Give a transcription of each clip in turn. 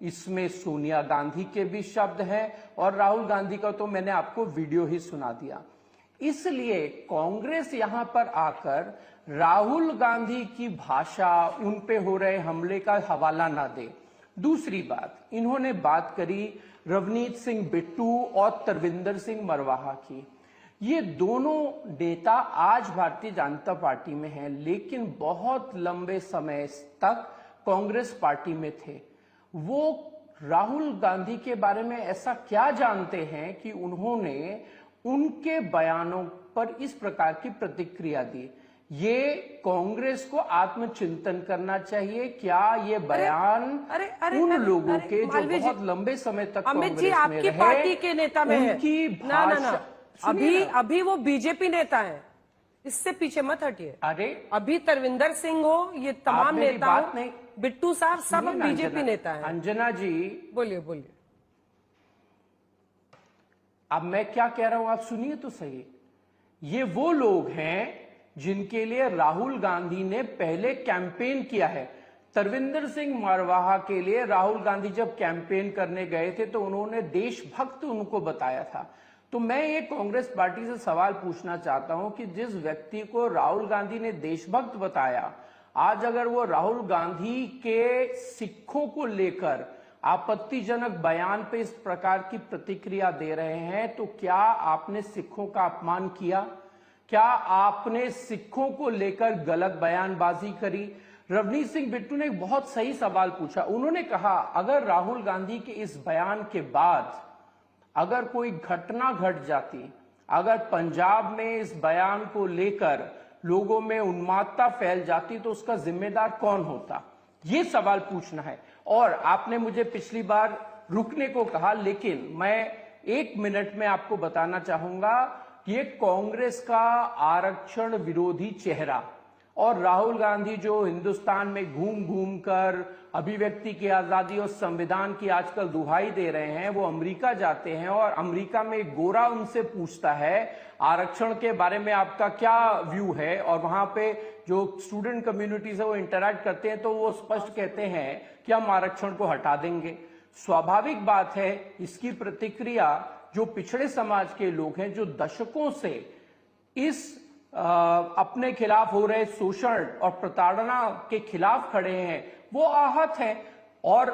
इसमें सोनिया गांधी के भी शब्द हैं और राहुल गांधी का तो मैंने आपको वीडियो ही सुना दिया। इसलिए कांग्रेस यहां पर आकर राहुल गांधी की भाषा, उन पे हो रहे हमले का हवाला ना दे। दूसरी बात, इन्होंने बात करी रवनीत सिंह बिट्टू और तरविंदर सिंह मरवाहा की। ये दोनों नेता आज भारतीय जनता पार्टी में हैं, लेकिन बहुत लंबे समय तक कांग्रेस पार्टी में थे। वो राहुल गांधी के बारे में ऐसा क्या जानते हैं कि उन्होंने उनके बयानों पर इस प्रकार की प्रतिक्रिया दी? ये कांग्रेस को आत्मचिंतन करना चाहिए। क्या ये बयान उन लोगों के जो बहुत लंबे समय तक अमित जी कांग्रेस में आपकी रहे, पार्टी के नेता में है? उनकी भाषा अभी वो बीजेपी नेता है, इससे पीछे मत हटिए। अरे अभी तरविंदर सिंह हो, ये तमाम नेता हो, बिट्टू साहब सब बीजेपी नेता हैं। अंजना जी बोलिए बोलिए। अब मैं क्या कह रहा हूं आप सुनिए तो सही। ये वो लोग हैं जिनके लिए राहुल गांधी ने पहले कैंपेन किया है। तरविंदर सिंह मरवाहा के लिए राहुल गांधी जब कैंपेन करने गए थे तो उन्होंने देशभक्त उनको बताया था। तो मैं ये कांग्रेस पार्टी से सवाल पूछना चाहता हूं कि जिस व्यक्ति को राहुल गांधी ने देशभक्त बताया, आज अगर वो राहुल गांधी के सिखों को लेकर आपत्तिजनक बयान पे इस प्रकार की प्रतिक्रिया दे रहे हैं, तो क्या आपने सिखों का अपमान किया? क्या आपने सिखों को लेकर गलत बयानबाजी करी? रवनीत सिंह बिट्टू ने एक बहुत सही सवाल पूछा। उन्होंने कहा अगर राहुल गांधी के इस बयान के बाद अगर कोई घटना घट जाती, अगर पंजाब में इस बयान को लेकर लोगों में उन्मादता फैल जाती, तो उसका जिम्मेदार कौन होता? ये सवाल पूछना है। और आपने मुझे पिछली बार रुकने को कहा, लेकिन मैं 1 मिनट में आपको बताना चाहूंगा कि ये कांग्रेस का आरक्षण विरोधी चेहरा और राहुल गांधी जो हिंदुस्तान में घूम घूम कर अभिव्यक्ति की आजादी और संविधान की आजकल दुहाई दे रहे हैं, वो अमेरिका जाते हैं और अमेरिका में एक गोरा उनसे पूछता है आरक्षण के बारे में आपका क्या व्यू है, और वहां पे जो स्टूडेंट कम्युनिटी से वो इंटरैक्ट करते हैं तो वो स्पष्ट कहते हैं कि हम आरक्षण को हटा देंगे। स्वाभाविक बात है इसकी प्रतिक्रिया जो पिछड़े समाज के लोग हैं, जो दशकों से इस अपने खिलाफ हो रहे शोषण और प्रताड़ना के खिलाफ खड़े हैं, वो आहत हैं। और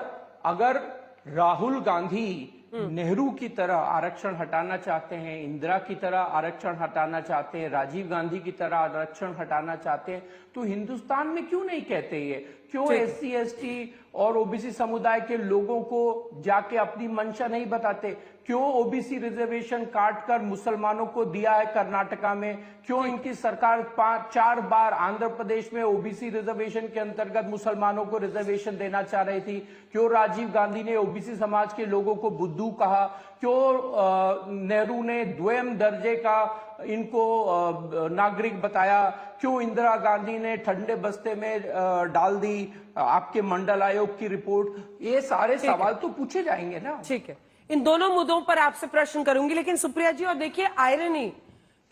अगर राहुल गांधी नेहरू की तरह आरक्षण हटाना चाहते हैं, इंदिरा की तरह आरक्षण हटाना चाहते हैं, राजीव गांधी की तरह आरक्षण हटाना चाहते हैं, तो हिंदुस्तान में क्यों नहीं कहते ये? क्यों SC ST और OBC समुदाय के लोगों को जाके अपनी मंशा नहीं बताते? क्यों OBC रिजर्वेशन काट कर मुसलमानों को दिया है कर्नाटका में? क्यों इनकी सरकार 4 बार आंध्र प्रदेश में OBC रिजर्वेशन के अंतर्गत मुसलमानों को रिजर्वेशन देना चाह रही थी? क्यों राजीव गांधी ने OBC समाज के लोगों को बुद्धू कहा? क्यों नेहरू ने द्वितीय दर्जे का इनको नागरिक बताया? क्यों इंदिरा गांधी ने ठंडे बस्ते में डाल दी आपके मंडल आयोग की रिपोर्ट? ये सारे सवाल तो पूछे जाएंगे ना। ठीक है, इन दोनों मुद्दों पर आपसे प्रश्न करूंगी, लेकिन सुप्रिया जी, और देखिए आयरनी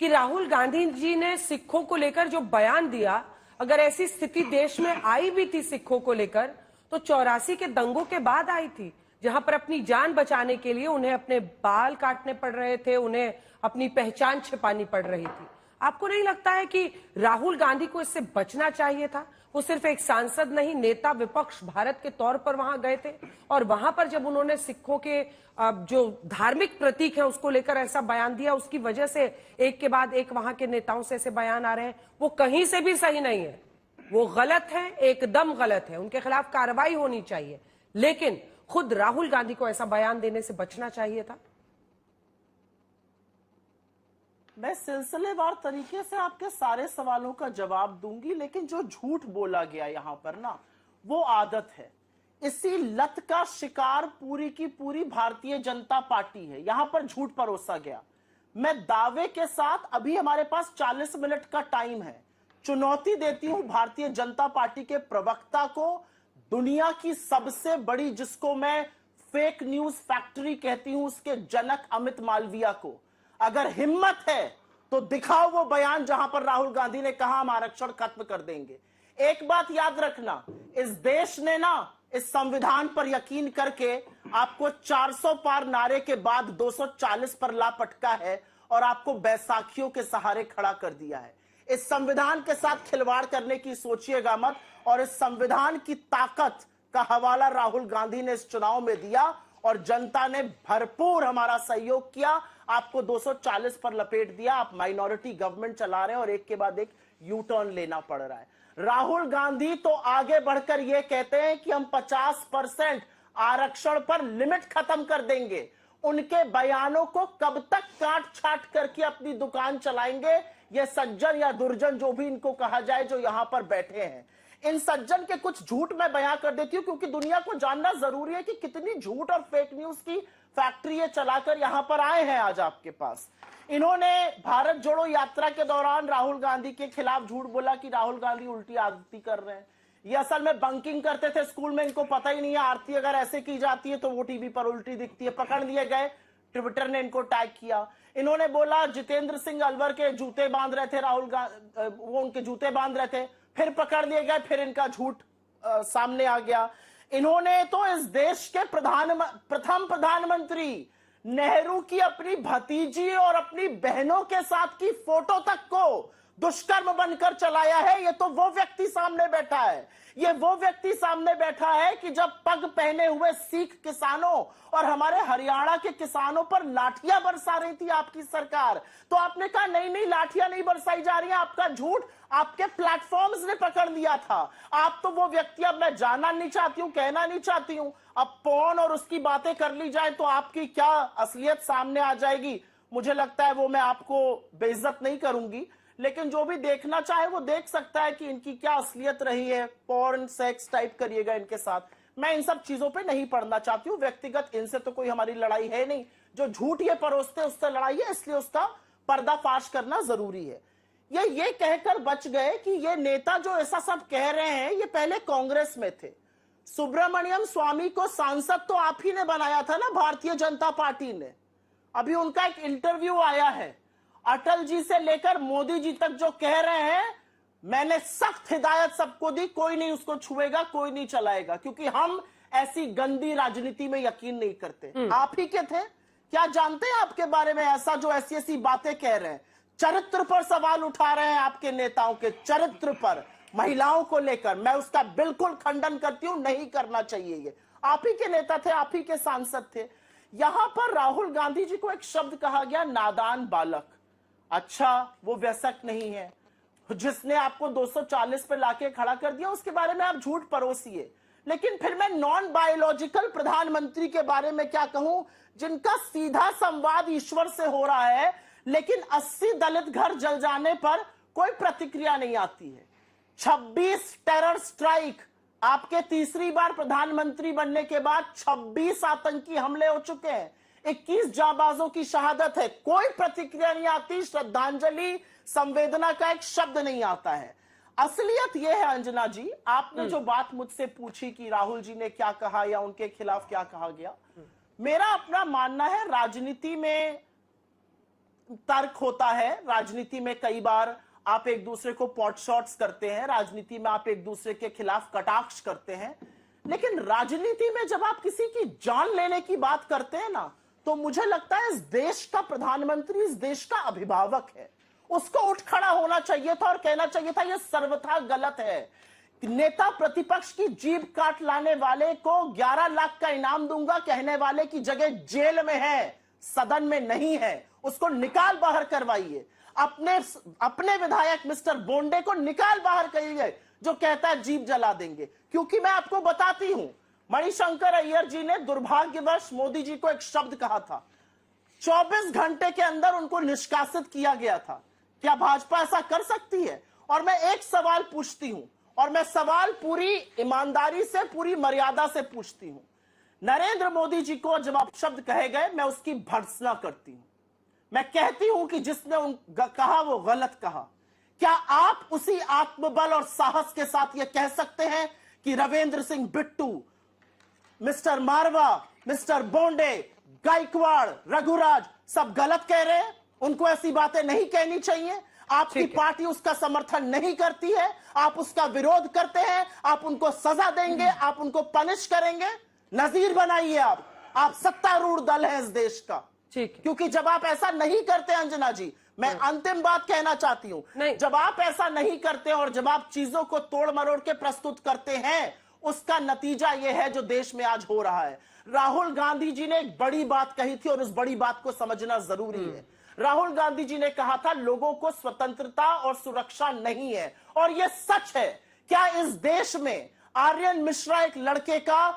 कि राहुल गांधी जी ने सिखों को लेकर जो बयान दिया, अगर ऐसी स्थिति देश में आई भी थी सिखों को लेकर, तो 84 के दंगों के बाद आई थी, जहां पर अपनी जान बचाने के लिए उन्हें अपने बाल काटने पड़ रहे थे, उन्हें अपनी पहचान छिपानी पड़ रही थी। आपको नहीं लगता है कि राहुल गांधी को इससे बचना चाहिए था? वो सिर्फ एक सांसद नहीं, नेता विपक्ष भारत के तौर पर वहां गए थे, और वहां पर जब उन्होंने सिखों के जो धार्मिक प्रतीक है उसको लेकर ऐसा बयान दिया, उसकी वजह से एक के बाद एक वहां के नेताओं से ऐसे बयान आ रहे हैं, वो कहीं से भी सही नहीं है, वो गलत है, एकदम गलत है, उनके खिलाफ कार्रवाई होनी चाहिए। लेकिन खुद राहुल गांधी को ऐसा बयान देने से बचना चाहिए था। मैं सिलसिलेवार तरीके से आपके सारे सवालों का जवाब दूंगी, लेकिन जो झूठ बोला गया यहां पर ना, वो आदत है। इसी लत का शिकार पूरी की पूरी भारतीय जनता पार्टी है। यहां पर झूठ परोसा गया। मैं दावे के साथ, अभी हमारे पास 40 मिनट का टाइम है, चुनौती देती हूं भारतीय जनता पार्टी के प्रवक्ता को, दुनिया की सबसे बड़ी, जिसको मैं फेक न्यूज फैक्ट्री कहती हूं, उसके जनक अमित मालविया को, अगर हिम्मत है तो दिखाओ वो बयान जहां पर राहुल गांधी ने कहा हम आरक्षण खत्म कर देंगे। एक बात याद रखना, इस देश ने ना इस संविधान पर यकीन करके आपको 400 पार नारे के बाद 240 पर ला पटका है और आपको बैसाखियों के सहारे खड़ा कर दिया है। इस संविधान के साथ खिलवाड़ करने की सोचिएगा मत, और इस संविधान की ताकत का हवाला राहुल गांधी ने इस चुनाव में दिया और जनता ने भरपूर हमारा सहयोग किया, आपको 240 पर लपेट दिया। आप माइनॉरिटी गवर्नमेंट चला रहे हैं और एक के बाद एक यू टर्न लेना पड़ रहा है। राहुल गांधी तो आगे बढ़कर यह कहते हैं कि हम 50% आरक्षण पर लिमिट खत्म कर देंगे। उनके बयानों को कब तक काट छाट करके अपनी दुकान चलाएंगे ये सज्जन या दुर्जन, जो भी इनको कहा जाए, जो यहां पर बैठे हैं। इन सज्जन के कुछ झूठ मैं बयां कर देती हूं, क्योंकि दुनिया को जानना जरूरी है कि कितनी झूठ और फेक न्यूज की फैक्ट्री ये चलाकर यहां पर आए हैं आज आपके पास। इन्होंने भारत जोड़ो यात्रा के दौरान राहुल गांधी के खिलाफ झूठ बोला कि राहुल गांधी उल्टी आरती कर रहे हैं। ये असल में बंकिंग करते थे स्कूल में, इनको पता ही नहीं है आरती अगर ऐसे की जाती है तो वो टीवी पर उल्टी दिखती है। पकड़ लिए गए, ट्विटर ने इनको टैग किया। इन्होंने बोला जितेंद्र सिंह अलवर के जूते बांध रहे थे राहुल गांधी, वो उनके जूते बांध रहे थे, फिर पकड़ लिए गए, फिर इनका झूठ सामने आ गया। इन्होंने तो इस देश के प्रथम प्रधानमंत्री नेहरू की अपनी भतीजी और अपनी बहनों के साथ की फोटो तक को दुष्कर्म बनकर चलाया है। ये तो वो व्यक्ति सामने बैठा है, ये वो व्यक्ति सामने बैठा है कि जब पग पहने हुए सिख किसानों और हमारे हरियाणा के किसानों पर लाठियां बरसा रही थी आपकी सरकार, तो आपने कहा नहीं नहीं लाठियां नहीं बरसाई जा रही हैं, आपका झूठ आपके प्लेटफॉर्म्स ने पकड़ लिया था। आप तो वो व्यक्ति, अब मैं जानना नहीं चाहती हूं, कहना नहीं चाहती हूं, अब पौन और उसकी बातें कर ली जाए तो आपकी क्या असलियत सामने आ जाएगी, मुझे लगता है वो मैं आपको बेइज्जत नहीं करूंगी। लेकिन जो भी देखना चाहे वो देख सकता है कि इनकी क्या असलियत रही है। पॉर्न सेक्स टाइप करिएगा इनके साथ। मैं इन सब चीजों पे नहीं पढ़ना चाहती हूँ, व्यक्तिगत इनसे तो कोई हमारी लड़ाई है नहीं। जो झूठ ये परोसते उससे लड़ाई है, इसलिए उसका पर्दाफाश करना जरूरी है। ये कहकर बच गए कि ये नेता जो ऐसा सब कह रहे हैं ये पहले कांग्रेस में थे। सुब्रमण्यम स्वामी को सांसद तो आप ही ने बनाया था ना, भारतीय जनता पार्टी ने। अभी उनका एक इंटरव्यू आया है, अटल जी से लेकर मोदी जी तक जो कह रहे हैं, मैंने सख्त हिदायत सबको दी, कोई नहीं उसको छुएगा, कोई नहीं चलाएगा, क्योंकि हम ऐसी गंदी राजनीति में यकीन नहीं करते। आप ही के थे, क्या जानते हैं आपके बारे में ऐसा जो ऐसी ऐसी बातें कह रहे हैं? चरित्र पर सवाल उठा रहे हैं, आपके नेताओं के चरित्र पर, महिलाओं को लेकर। मैं उसका बिल्कुल खंडन करती हूं, नहीं करना चाहिए। ये आप ही के नेता थे, आप ही के सांसद थे। यहां पर राहुल गांधी जी को एक शब्द कहा गया, नादान बालक। अच्छा, वो वयस्क नहीं है जिसने आपको 240 पे लाके खड़ा कर दिया, उसके बारे में आप झूठ परोसिए। लेकिन फिर मैं नॉन बायोलॉजिकल प्रधानमंत्री के बारे में क्या कहूं, जिनका सीधा संवाद ईश्वर से हो रहा है, लेकिन 80 दलित घर जल जाने पर कोई प्रतिक्रिया नहीं आती है। 26 टेरर स्ट्राइक, आपके तीसरी बार प्रधानमंत्री बनने के बाद 26 आतंकी हमले हो चुके हैं, 21 जाबाजों की शहादत है, कोई प्रतिक्रिया नहीं आती, श्रद्धांजलि संवेदना का एक शब्द नहीं आता है। असलियत यह है अंजना जी, आपने जो बात मुझसे पूछी कि राहुल जी ने क्या कहा या उनके खिलाफ क्या कहा गया, मेरा अपना मानना है राजनीति में तर्क होता है, राजनीति में कई बार आप एक दूसरे को पॉट शॉट्स करते हैं, राजनीति में आप एक दूसरे के खिलाफ कटाक्ष करते हैं, लेकिन राजनीति में जब आप किसी की जान लेने की बात करते हैं ना, तो मुझे लगता है इस देश का प्रधानमंत्री इस देश का अभिभावक है, उसको उठ खड़ा होना चाहिए था और कहना चाहिए था यह सर्वथा गलत है। नेता प्रतिपक्ष की जीभ काट लाने वाले को 11 लाख का इनाम दूंगा कहने वाले की जगह जेल में है, सदन में नहीं है, उसको निकाल बाहर करवाइए। अपने विधायक मिस्टर बोंडे को निकाल बाहर करिए जो कहता है जीभ जला देंगे। क्योंकि मैं आपको बताती हूं, मणिशंकर अय्यर जी ने दुर्भाग्यवश मोदी जी को एक शब्द कहा था, 24 घंटे के अंदर उनको निष्कासित किया गया था। क्या भाजपा ऐसा कर सकती है? और मैं एक सवाल पूछती हूं, और मैं सवाल पूरी ईमानदारी से, पूरी मर्यादा से पूछती हूं। नरेंद्र मोदी जी को जब आप शब्द कहे गए, मैं उसकी भर्त्सना करती हूं, मैं कहती हूं कि जिसने कहा वो गलत कहा। क्या आप उसी आत्मबल और साहस के साथ यह कह सकते हैं कि रविंद्र सिंह बिट्टू, मिस्टर मारवा, मिस्टर बोंडे, गायकवाड़, रघुराज सब गलत कह रहे हैं? उनको ऐसी बातें नहीं कहनी चाहिए। आपकी ठीक है। पार्टी उसका समर्थन नहीं करती है, आप उसका विरोध करते हैं, आप उनको सजा देंगे, आप उनको पनिश करेंगे। नजीर बनाइए आप सत्तारूढ़ दल है इस देश का। ठीक है। क्योंकि जब आप ऐसा नहीं करते अंजना जी, मैं अंतिम बात कहना चाहती हूं, नहीं। जब आप ऐसा नहीं करते और जब आप चीजों को तोड़ मरोड़ के प्रस्तुत करते हैं, उसका नतीजा यह है जो देश में आज हो रहा है। राहुल गांधी जी ने एक बड़ी बात कही थी और उस बड़ी बात को समझना जरूरी है। राहुल गांधी जी ने कहा था लोगों को स्वतंत्रता और सुरक्षा नहीं है, और यह सच है। क्या इस देश में आर्यन मिश्रा एक लड़के का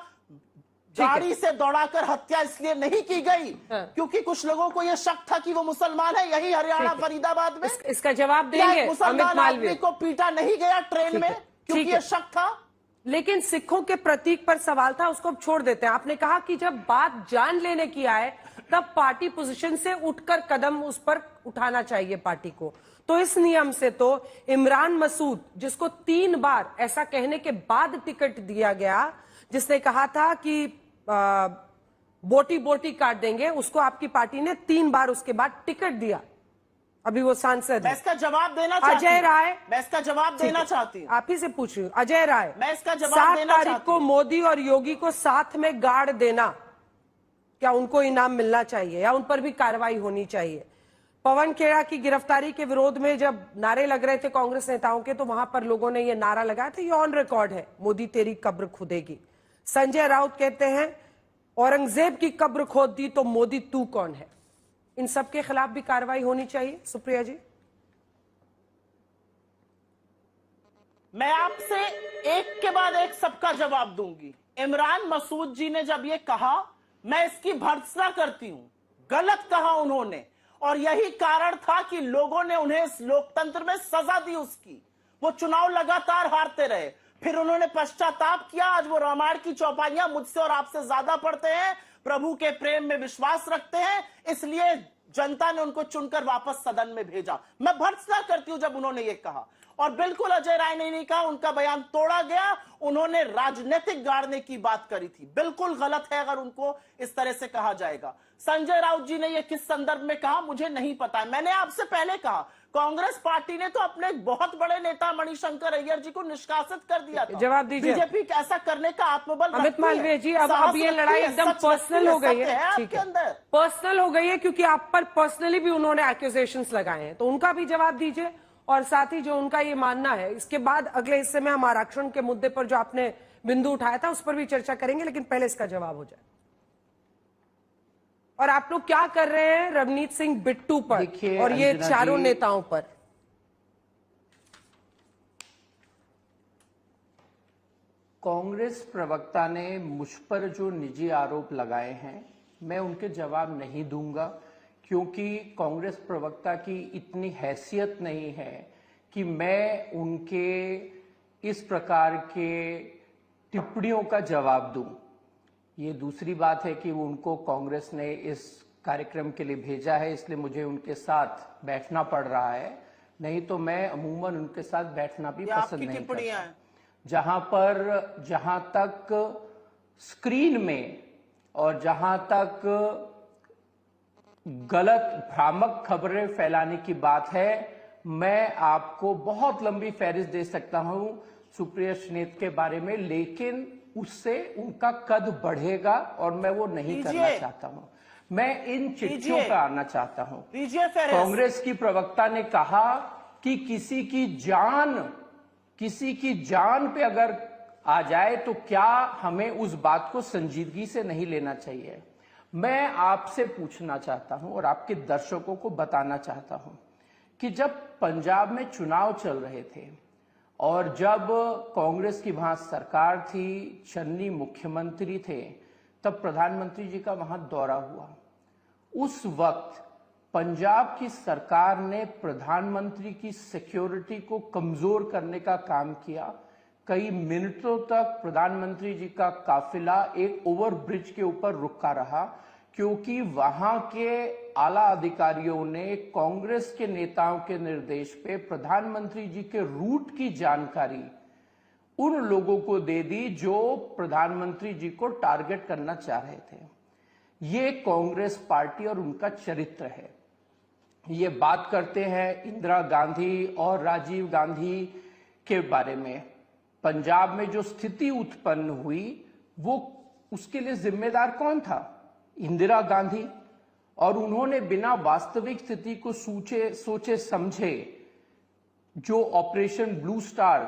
गाड़ी से दौड़ाकर हत्या इसलिए नहीं की गई क्योंकि कुछ लोगों को यह शक था कि वो मुसलमान है? यही हरियाणा फरीदाबाद में इसका जवाब क्या देंगे एक अमित मुसलमान आदमी मालवीय। को पीटा नहीं गया ट्रेन में क्योंकि ठीक है। यह शक था? लेकिन सिखों के प्रतीक पर सवाल था, उसको अब छोड़ देते हैं। आपने कहा कि जब बात जान लेने की आए तब पार्टी पोजीशन से उठकर कदम उस पर उठाना चाहिए पार्टी को। तो इस नियम से तो इमरान मसूद, जिसको 3 बार ऐसा कहने के बाद टिकट दिया गया, जिसने कहा था कि बोटी बोटी काट देंगे, उसको आपकी पार्टी ने 3 बार उसके बाद टिकट दिया। अभी वो सांसद मैं है। इसका जवाब देना चाहती अजय हूं। राय, मैं इसका जवाब देना चाहती हूं। आप ही से पूछ रही हूँ। अजय राय, मैं इसका जवाब 7 देना तारीख चाहती को हूं। मोदी और योगी को साथ में गाड़ देना, क्या उनको इनाम मिलना चाहिए या उन पर भी कार्रवाई होनी चाहिए? पवन खेड़ा की गिरफ्तारी के विरोध में जब नारे लग रहे थे कांग्रेस नेताओं के, तो वहां पर लोगों ने ये नारा लगाया था, ये ऑन रिकॉर्ड है, मोदी तेरी कब्र खुदेगी। संजय राउत कहते हैं औरंगजेब की कब्र खोद दी तो मोदी तू कौन है? इन सब के खिलाफ भी कार्रवाई होनी चाहिए। सुप्रिया जी, मैं आपसे एक के बाद एक सबका जवाब दूंगी। इमरान मसूद जी ने जब ये कहा, मैं इसकी भर्त्सना करती हूं, गलत कहा उन्होंने, और यही कारण था कि लोगों ने उन्हें इस लोकतंत्र में सजा दी उसकी। वो चुनाव लगातार हारते रहे, फिर उन्होंने पश्चाताप किया। आज वो रामायण की चौपाइयां मुझसे और आपसे ज्यादा पढ़ते हैं, प्रभु के प्रेम में विश्वास रखते हैं, इसलिए जनता ने उनको चुनकर वापस सदन में भेजा। मैं भर्त्सना करती हूं जब उन्होंने ये कहा। और बिल्कुल अजय राय ने नहीं कहा, उनका बयान तोड़ा गया। उन्होंने राजनीतिक गाड़ने की बात करी थी, बिल्कुल गलत है अगर उनको इस तरह से कहा जाएगा। संजय राउत जी ने यह किस संदर्भ में कहा मुझे नहीं पता है। मैंने आपसे पहले कहा, कांग्रेस पार्टी ने तो अपने बहुत बड़े नेता मणिशंकर अय्यर जी को निष्कासित कर दिया था। जवाब दीजिए। बीजेपी ऐसा करने का आत्मबल अमित रखती है, मालवीय जी, अब साहस ये रखती लड़ाई है, एकदम सच रखती पर्सनल हो गई सत्य है। आपके ठीक है, अंदर। पर्सनल हो गई है क्योंकि आप पर पर्सनली भी उन्होंने एक्यूजेशंस लगाए हैं, तो उनका भी जवाब दीजिए। और साथ ही जो उनका ये मानना है, इसके बाद अगले हिस्से में हम आरक्षण के मुद्दे पर जो आपने बिंदु उठाया था उस पर भी चर्चा करेंगे, लेकिन पहले इसका जवाब हो जाए। और आप लोग क्या कर रहे हैं रवनीत सिंह बिट्टू पर देखिए और ये अंजना चारों जी, नेताओं पर? कांग्रेस प्रवक्ता ने मुझ पर जो निजी आरोप लगाए हैं, मैं उनके जवाब नहीं दूंगा, क्योंकि कांग्रेस प्रवक्ता की इतनी हैसियत नहीं है कि मैं उनके इस प्रकार के टिप्पणियों का जवाब दूं। ये दूसरी बात है कि उनको कांग्रेस ने इस कार्यक्रम के लिए भेजा है, इसलिए मुझे उनके साथ बैठना पड़ रहा है, नहीं तो मैं अमूमन उनके साथ बैठना भी पसंद नहीं करता। जहां तक स्क्रीन में और जहां तक गलत भ्रामक खबरें फैलाने की बात है, मैं आपको बहुत लंबी फहरिस्त दे सकता हूं सुप्रिया श्रीनेत के बारे में, लेकिन उससे उनका कद बढ़ेगा और मैं वो नहीं करना चाहता हूं। मैं इन चिट्ठियों पर आना चाहता हूं। कांग्रेस की प्रवक्ता ने कहा कि किसी की जान पे अगर आ जाए तो क्या हमें उस बात को संजीदगी से नहीं लेना चाहिए। मैं आपसे पूछना चाहता हूं और आपके दर्शकों को बताना चाहता हूं कि जब पंजाब में चुनाव चल रहे थे और जब कांग्रेस की वहां सरकार थी, चन्नी मुख्यमंत्री थे, तब प्रधानमंत्री जी का वहां दौरा हुआ। उस वक्त पंजाब की सरकार ने प्रधानमंत्री की सिक्योरिटी को कमजोर करने का काम किया। कई मिनटों तक प्रधानमंत्री जी का काफिला एक ओवरब्रिज के ऊपर रुका रहा, क्योंकि वहां के आला अधिकारियों ने कांग्रेस के नेताओं के निर्देश पे प्रधानमंत्री जी के रूट की जानकारी उन लोगों को दे दी जो प्रधानमंत्री जी को टारगेट करना चाह रहे थे। ये कांग्रेस पार्टी और उनका चरित्र है। ये बात करते हैं इंदिरा गांधी और राजीव गांधी के बारे में। पंजाब में जो स्थिति उत्पन्न हुई वो उसके लिए जिम्मेदार कौन था? इंदिरा गांधी। और उन्होंने बिना वास्तविक स्थिति को सोचे समझे जो ऑपरेशन ब्लू स्टार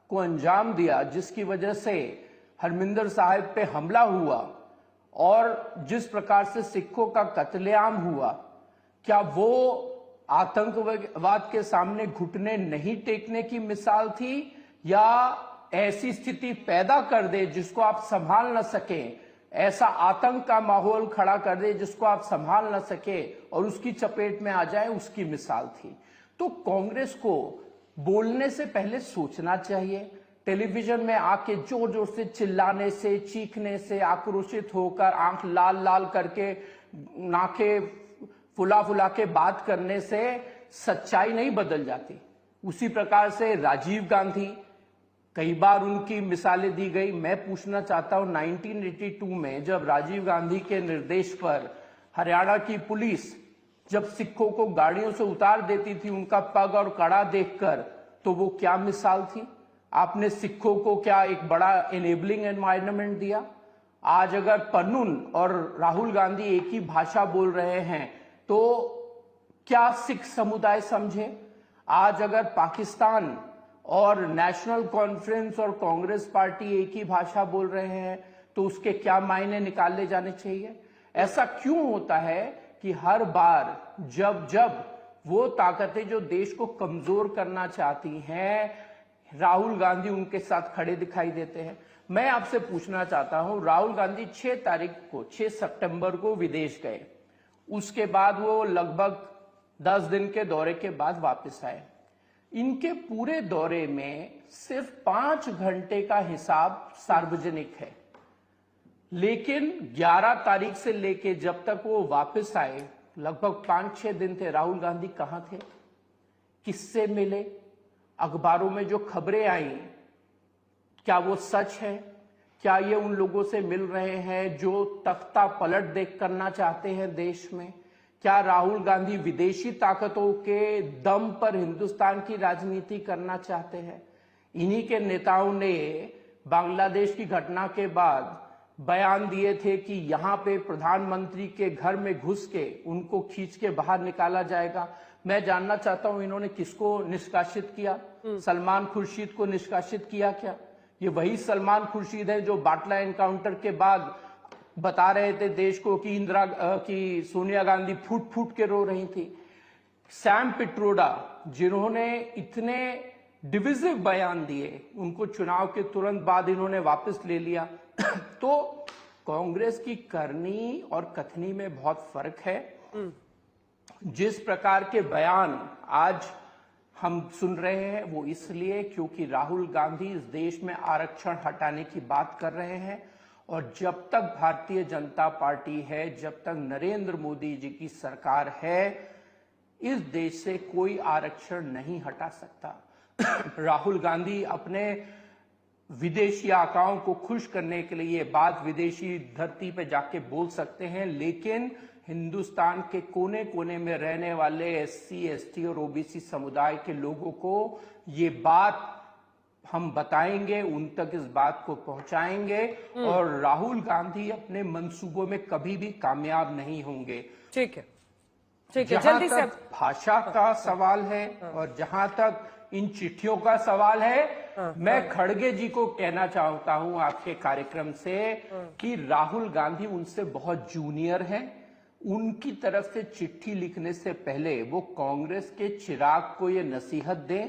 को अंजाम दिया, जिसकी वजह से हरमिंदर साहिब पे हमला हुआ और जिस प्रकार से सिखों का कत्लेआम हुआ, क्या वो आतंकवाद के सामने घुटने नहीं टेकने की मिसाल थी, या ऐसी स्थिति पैदा कर दे जिसको आप संभाल न सके, ऐसा आतंक का माहौल खड़ा कर दे जिसको आप संभाल न सके और उसकी चपेट में आ जाए, उसकी मिसाल थी। तो कांग्रेस को बोलने से पहले सोचना चाहिए। टेलीविजन में आके जोर जोर से चिल्लाने से, चीखने से, आक्रोशित होकर आंख लाल लाल करके, नाके फुला फुला के बात करने से सच्चाई नहीं बदल जाती। उसी प्रकार से राजीव गांधी, कई बार उनकी मिसालें दी गई। मैं पूछना चाहता हूं, 1982 में जब राजीव गांधी के निर्देश पर हरियाणा की पुलिस जब सिखों को गाड़ियों से उतार देती थी उनका पग और कड़ा देखकर, तो वो क्या मिसाल थी? आपने सिखों को क्या एक बड़ा एनेबलिंग एनवायरनमेंट दिया? आज अगर पन्नून और राहुल गांधी एक ही भाषा बोल रहे हैं तो क्या सिख समुदाय समझे? आज अगर पाकिस्तान और नेशनल कॉन्फ्रेंस और कांग्रेस पार्टी एक ही भाषा बोल रहे हैं तो उसके क्या मायने निकाले जाने चाहिए? ऐसा क्यों होता है कि हर बार जब वो ताकतें जो देश को कमजोर करना चाहती हैं, राहुल गांधी उनके साथ खड़े दिखाई देते हैं? मैं आपसे पूछना चाहता हूं, राहुल गांधी 6 सितंबर को विदेश गए, उसके बाद वो लगभग 10 दिन के दौरे के बाद वापस आए। इनके पूरे दौरे में सिर्फ 5 घंटे का हिसाब सार्वजनिक है, लेकिन 11 तारीख से लेके जब तक वो वापस आए लगभग 5-6 दिन थे। राहुल गांधी कहां थे? किससे मिले? अखबारों में जो खबरें आई क्या वो सच है? क्या ये उन लोगों से मिल रहे हैं जो तख्ता पलट देख करना चाहते हैं देश में? क्या राहुल गांधी विदेशी ताकतों के दम पर हिंदुस्तान की राजनीति करना चाहते हैं? इन्हीं के नेताओं ने बांग्लादेश की घटना के बाद बयान दिए थे कि यहां पे प्रधानमंत्री के घर में घुस के उनको खींच के बाहर निकाला जाएगा। मैं जानना चाहता हूं इन्होंने किसको निष्कासित किया? सलमान खुर्शीद को निष्कासित किया क्या? ये वही सलमान खुर्शीद है जो बाटला एनकाउंटर के बाद बता रहे थे देश को कि सोनिया गांधी फूट फूट के रो रही थी। सैम पिट्रोडा, जिन्होंने इतने डिविजिव बयान दिए, उनको चुनाव के तुरंत बाद इन्होंने वापस ले लिया। तो कांग्रेस की करनी और कथनी में बहुत फर्क है। जिस प्रकार के बयान आज हम सुन रहे हैं वो इसलिए क्योंकि राहुल गांधी इस देश में आरक्षण हटाने की बात कर रहे हैं, और जब तक भारतीय जनता पार्टी है, जब तक नरेंद्र मोदी जी की सरकार है, इस देश से कोई आरक्षण नहीं हटा सकता। राहुल गांधी अपने विदेशी आकाओं को खुश करने के लिए ये बात विदेशी धरती पे जाके बोल सकते हैं, लेकिन हिंदुस्तान के कोने कोने में रहने वाले SC, ST और OBC समुदाय के लोगों को ये बात हम बताएंगे, उन तक इस बात को पहुंचाएंगे, और राहुल गांधी अपने मंसूबों में कभी भी कामयाब नहीं होंगे। ठीक है, ठीक है। जहां जल्दी से तक भाषा का सवाल है और जहां तक इन चिट्ठियों का सवाल है, मैं खड़गे जी को कहना चाहता हूं आपके कार्यक्रम से कि राहुल गांधी उनसे बहुत जूनियर हैं। उनकी तरफ से चिट्ठी लिखने से पहले वो कांग्रेस के चिराग को ये नसीहत दें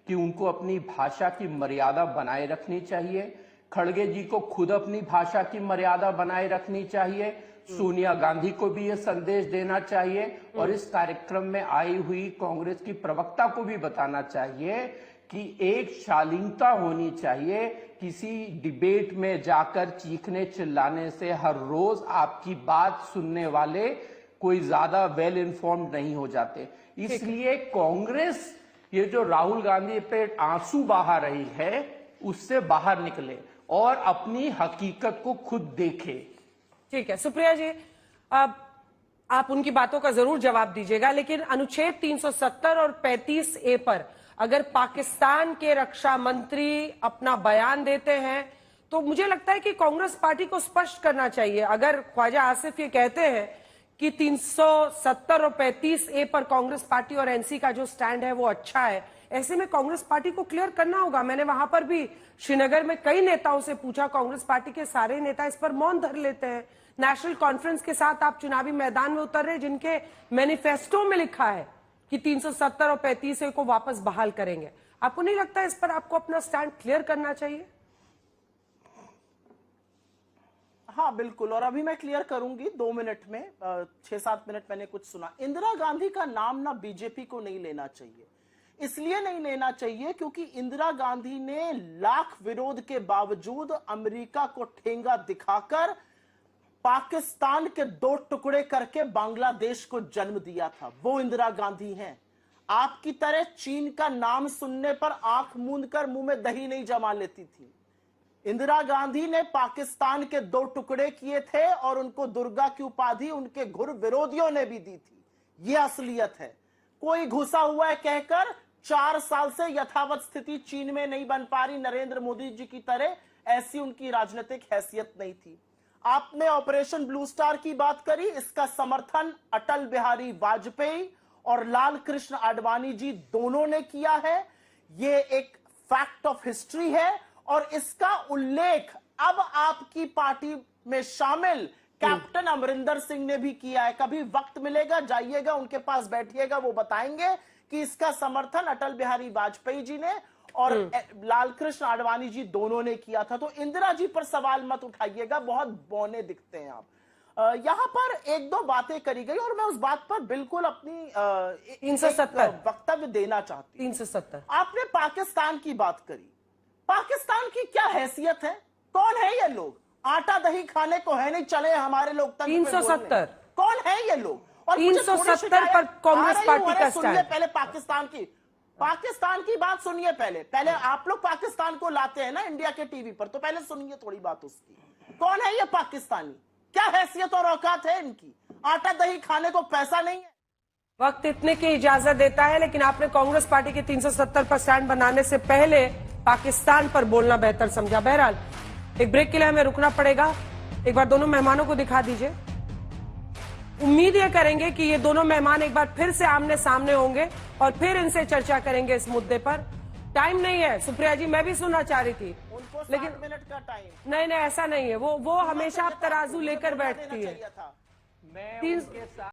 कि उनको अपनी भाषा की मर्यादा बनाए रखनी चाहिए। खड़गे जी को खुद अपनी भाषा की मर्यादा बनाए रखनी चाहिए। सोनिया गांधी को भी यह संदेश देना चाहिए, और इस कार्यक्रम में आई हुई कांग्रेस की प्रवक्ता को भी बताना चाहिए कि एक शालीनता होनी चाहिए। किसी डिबेट में जाकर चीखने चिल्लाने से हर रोज आपकी बात सुनने वाले कोई ज्यादा वेल इन्फॉर्म्ड नहीं हो जाते। इसलिए कांग्रेस ये जो राहुल गांधी पे आंसू बहा रही है उससे बाहर निकले और अपनी हकीकत को खुद देखे। ठीक है सुप्रिया जी, अब आप उनकी बातों का जरूर जवाब दीजिएगा, लेकिन अनुच्छेद 370 और 35A पर अगर पाकिस्तान के रक्षा मंत्री अपना बयान देते हैं तो मुझे लगता है कि कांग्रेस पार्टी को स्पष्ट करना चाहिए। अगर ख्वाजा आसिफ ये कहते हैं कि 370 और 35A पर कांग्रेस पार्टी और एनसी का जो स्टैंड है वो अच्छा है, ऐसे में कांग्रेस पार्टी को क्लियर करना होगा। मैंने वहां पर भी श्रीनगर में कई नेताओं से पूछा, कांग्रेस पार्टी के सारे नेता इस पर मौन धर लेते हैं। नेशनल कॉन्फ्रेंस के साथ आप चुनावी मैदान में उतर रहे, जिनके मैनिफेस्टो में लिखा है कि 370 और 35A को वापस बहाल करेंगे। आपको नहीं लगता इस पर आपको अपना स्टैंड क्लियर करना चाहिए? हाँ बिल्कुल, और अभी मैं क्लियर करूंगी 2 मिनट में। 6-7 मिनट मैंने कुछ सुना। इंदिरा गांधी का नाम ना बीजेपी को नहीं लेना चाहिए। इसलिए नहीं लेना चाहिए क्योंकि इंदिरा गांधी ने लाख विरोध के बावजूद अमेरिका को ठेंगा दिखाकर पाकिस्तान के 2 टुकड़े करके बांग्लादेश को जन्म दिया था। वो इंदिरा गांधी हैं। आपकी तरह चीन का नाम सुनने पर आंख मूंद कर मुंह में दही नहीं जमा लेती थी। इंदिरा गांधी ने पाकिस्तान के 2 टुकड़े किए थे और उनको दुर्गा की उपाधि उनके घुर विरोधियों ने भी दी थी। यह असलियत है। कोई घुसा हुआ है कहकर 4 साल से यथावत स्थिति चीन में नहीं बन पा रही नरेंद्र मोदी जी की तरह, ऐसी उनकी राजनीतिक हैसियत नहीं थी। आपने ऑपरेशन ब्लू स्टार की बात करी, इसका समर्थन अटल बिहारी वाजपेयी और लाल कृष्ण आडवाणी जी दोनों ने किया है। यह एक फैक्ट ऑफ हिस्ट्री है और इसका उल्लेख अब आपकी पार्टी में शामिल कैप्टन अमरिंदर सिंह ने भी किया है। कभी वक्त मिलेगा जाइएगा उनके पास बैठिएगा, वो बताएंगे कि इसका समर्थन अटल बिहारी वाजपेयी जी ने और लाल कृष्ण आडवाणी जी दोनों ने किया था। तो इंदिरा जी पर सवाल मत उठाइएगा, बहुत बौने दिखते हैं आप। यहां पर 1-2 बातें करी गई और मैं उस बात पर बिल्कुल अपनी 370 वक्तव्य देना चाहती हूं। 370 आपने पाकिस्तान की बात करी। पाकिस्तान की क्या हैसियत है? कौन है ये लोग? आटा दही खाने को है नहीं, चले हमारे लोग 370 कौन है ये लोग? और 370 पर कांग्रेस पार्टी का सुनिए स्टैंड। पहले पाकिस्तान की बात सुनिए। पहले आप लोग पाकिस्तान को लाते हैं ना इंडिया के टीवी पर, तो पहले सुनिए थोड़ी बात उसकी। कौन है ये पाकिस्तानी? क्या हैसियत और औकात है इनकी? आटा दही खाने को पैसा नहीं है। वक्त इतने की इजाजत देता है, लेकिन आपने कांग्रेस पार्टी के 370 पर स्टैंड बनाने से पहले पाकिस्तान पर बोलना बेहतर समझा। बहरहाल एक ब्रेक के लिए हमें रुकना पड़ेगा। एक बार दोनों मेहमानों को दिखा दीजिए। उम्मीद ये करेंगे कि ये दोनों मेहमान एक बार फिर से आमने सामने होंगे और फिर इनसे चर्चा करेंगे इस मुद्दे पर। टाइम नहीं है सुप्रिया जी, मैं भी सुनना चाह रही थी, लेकिन 60 मिनट का टाइम नहीं ऐसा नहीं है। वो हमेशा आप तराजू लेकर बैठती है। मैं उनके साथ